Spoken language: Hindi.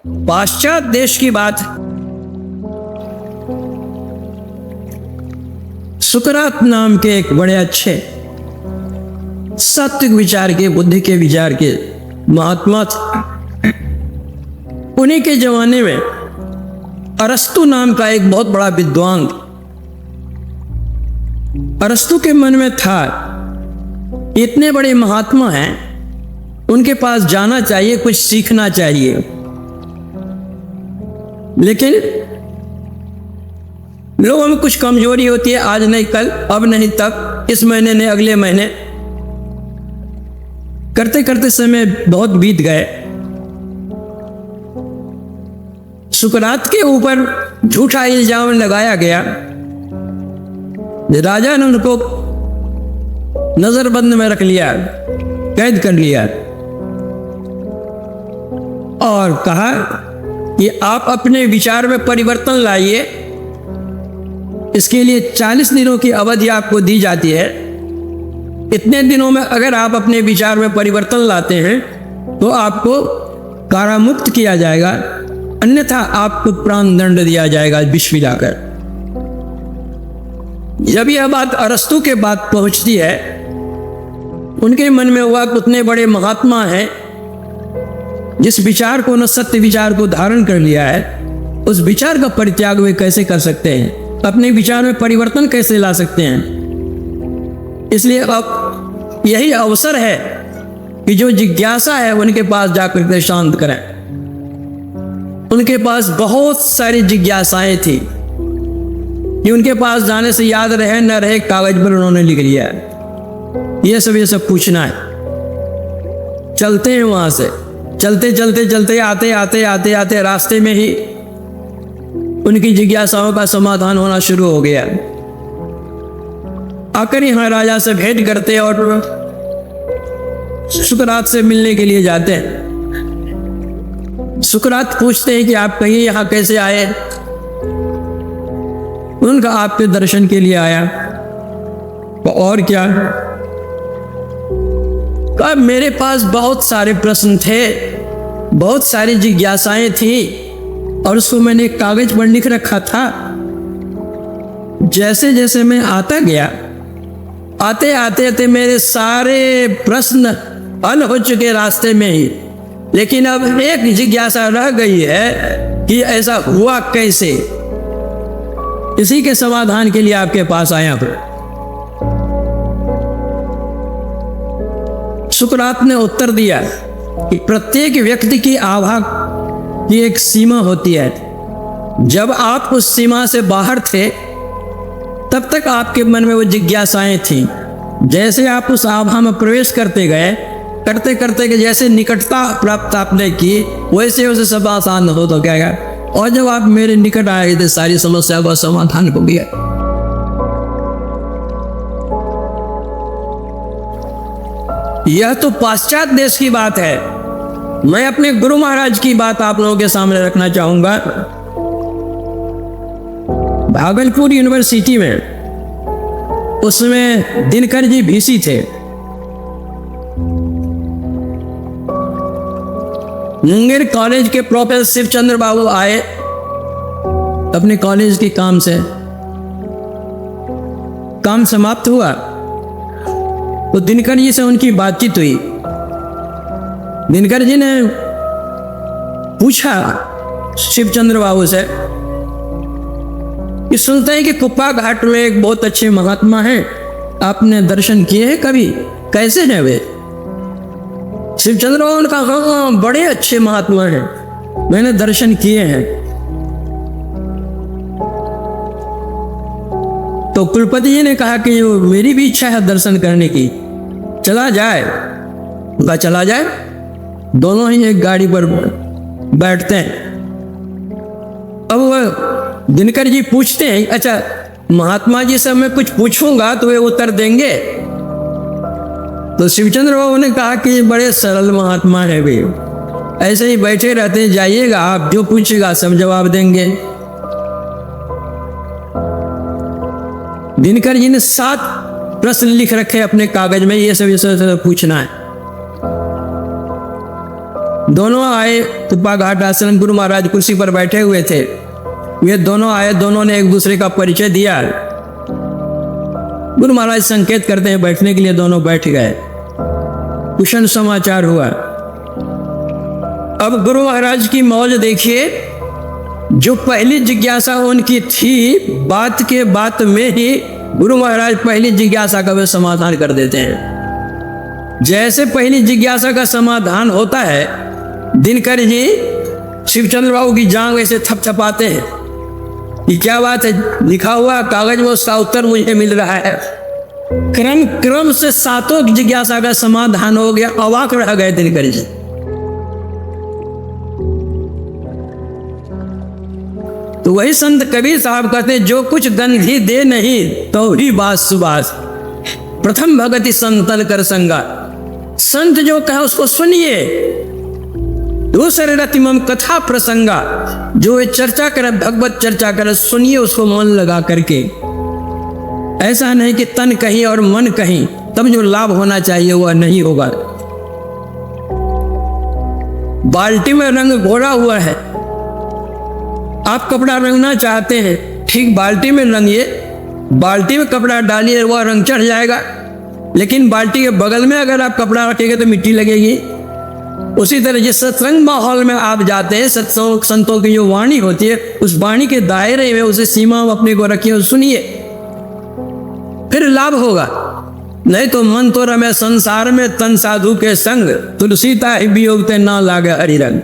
पाश्चात्य देश की बात, सुकरात नाम के एक बड़े अच्छे सात्विक विचार के, बुद्धि के विचार के महात्मा थे। उन्हीं के जमाने में अरस्तु नाम का एक बहुत बड़ा विद्वान, अरस्तु के मन में था इतने बड़े महात्मा हैं, उनके पास जाना चाहिए, कुछ सीखना चाहिए। लेकिन लोगों में कुछ कमजोरी होती है, आज नहीं कल, अब नहीं तब, इस महीने नहीं अगले महीने, करते करते समय बहुत बीत गए। सुकरात के ऊपर झूठा इल्जाम लगाया गया। राजा ने उनको नजरबंद में रख लिया, कैद कर लिया और कहा कि आप अपने विचार में परिवर्तन लाइए। इसके लिए 40 दिनों की अवधि आपको दी जाती है। इतने दिनों में अगर आप अपने विचार में परिवर्तन लाते हैं तो आपको कारामुक्त किया जाएगा, अन्यथा आपको प्राण दंड दिया जाएगा विष पिलाकर। जब यह बात अरस्तु के बात पहुंचती है, उनके मन में हुआ कि उतने बड़े महात्मा हैं, जिस विचार को न सत्य विचार को धारण कर लिया है, उस विचार का परित्याग वे कैसे कर सकते हैं, अपने विचार में परिवर्तन कैसे ला सकते हैं। इसलिए अब यही अवसर है कि जो जिज्ञासा है उनके पास जाकर के शांत करें। उनके पास बहुत सारी जिज्ञासाएं थी कि उनके पास जाने से याद रहे न रहे, कागज पर उन्होंने लिख लिया है। ये सब पूछना है। चलते हैं वहां से, चलते चलते चलते आते आते आते आते रास्ते में ही उनकी जिज्ञासाओं का समाधान होना शुरू हो गया। आकर यहाँ राजा से भेंट करते और सुकरात से मिलने के लिए जाते हैं। सुकरात पूछते हैं कि आप कहिए यहाँ कैसे आए। उनका आपके दर्शन के लिए आया। और क्या? कहा मेरे पास बहुत सारे प्रश्न थे, बहुत सारी जिज्ञासाएं थी और उसको मैंने एक कागज पर लिख रखा था। जैसे जैसे मैं आता गया, आते आते आते मेरे सारे प्रश्न हल हो चुके रास्ते में ही। लेकिन अब एक जिज्ञासा रह गई है कि ऐसा हुआ कैसे। इसी के समाधान के लिए आपके पास आया हूं। सुकरात ने उत्तर दिया कि प्रत्येक व्यक्ति की आभा की एक सीमा होती है। जब आप उस सीमा से बाहर थे तब तक आपके मन में वो जिज्ञासाएं थी। जैसे आप उस आभा में प्रवेश करते गए, करते करते कि जैसे निकटता प्राप्त आपने की, वैसे वैसे सब आसान हो तो क्या। और जब आप मेरे निकट आए थे सारी समस्या का समाधान हो गया। यह तो पाश्चात्य देश की बात है। मैं अपने गुरु महाराज की बात आप लोगों के सामने रखना चाहूंगा। भागलपुर यूनिवर्सिटी में उसमें दिनकर जी वीसी थे। मुंगेर कॉलेज के प्रोफेसर शिवचंद्र बाबू आए अपने कॉलेज के काम से। काम समाप्त हुआ तो दिनकर जी से उनकी बातचीत हुई। दिनकर जी ने पूछा शिवचंद्र बाबू से कि सुनते हैं कि कुप्पा घाट में एक बहुत अच्छे महात्मा हैं, आपने दर्शन किए हैं कभी, कैसे हैं वे? शिवचंद्र बाबू ने कहा हाँ बड़े अच्छे महात्मा हैं, मैंने दर्शन किए हैं। तो कुलपति जी ने कहा कि मेरी भी इच्छा है दर्शन करने की, चला जाए? उनका चला जाए। दोनों ही एक गाड़ी पर बैठते हैं। अब वह दिनकर जी पूछते हैं, अच्छा महात्मा जी से मैं कुछ पूछूंगा तो वे उत्तर देंगे? तो शिवचंद्र बाबू ने कहा कि बड़े सरल महात्मा है वे, ऐसे ही बैठे रहते हैं, जाइएगा आप जो पूछेगा सब जवाब देंगे। दिनकर जी ने 7 प्रश्न लिख रखे अपने कागज में, ये सब पूछना है। दोनों आए तुप्पा घाट आश्रम, गुरु महाराज कुर्सी पर बैठे हुए थे। ये दोनों आए, दोनों ने एक दूसरे का परिचय दिया। गुरु महाराज संकेत करते हैं बैठने के लिए, दोनों बैठ गए। कुशल समाचार हुआ। अब गुरु महाराज की मौज देखिए, जो पहली जिज्ञासा उनकी थी, बात के बात में ही गुरु महाराज पहली जिज्ञासा का वे समाधान कर देते हैं। जैसे पहली जिज्ञासा का समाधान होता है, दिनकर जी शिवचंद्र बाबू की जांग वैसे थपथपाते हैं कि क्या बात है, लिखा हुआ कागज में उसका उत्तर मुझे मिल रहा है। क्रम क्रम से सातों जिज्ञासा का समाधान हो गया। अवाक रह गए दिनकर जी। तो वही संत कबीर साहब कहते हैं, जो कुछ गंधी दे नहीं तो ही बात सुबास, प्रथम भगति संतन कर संगा। संत जो कहे उसको सुनिए। दूसरे रतिमम कथा प्रसंगा, जो चर्चा करे, भगवत चर्चा करे, सुनिए उसको मन लगा करके। ऐसा नहीं कि तन कहीं और मन कहीं, तब जो लाभ होना चाहिए वह नहीं होगा। बाल्टी में रंग घोड़ा हुआ है, आप कपड़ा रंगना चाहते हैं, ठीक बाल्टी में रंगिए, बाल्टी में कपड़ा डालिए, वह रंग चढ़ जाएगा। लेकिन बाल्टी के बगल में अगर आप कपड़ा रखेंगे तो मिट्टी लगेगी। उसी तरह जिस सत्संग माहौल में आप जाते हैं, संतों की जो वाणी होती है, उस वाणी के दायरे में, उसे सीमा अपने को रखिए और सुनिए, फिर लाभ होगा। नहीं तो मन तो रमे संसार में, तन साधु के संग, तुलसीता ही वियोग ते ना लागे हरि रंग।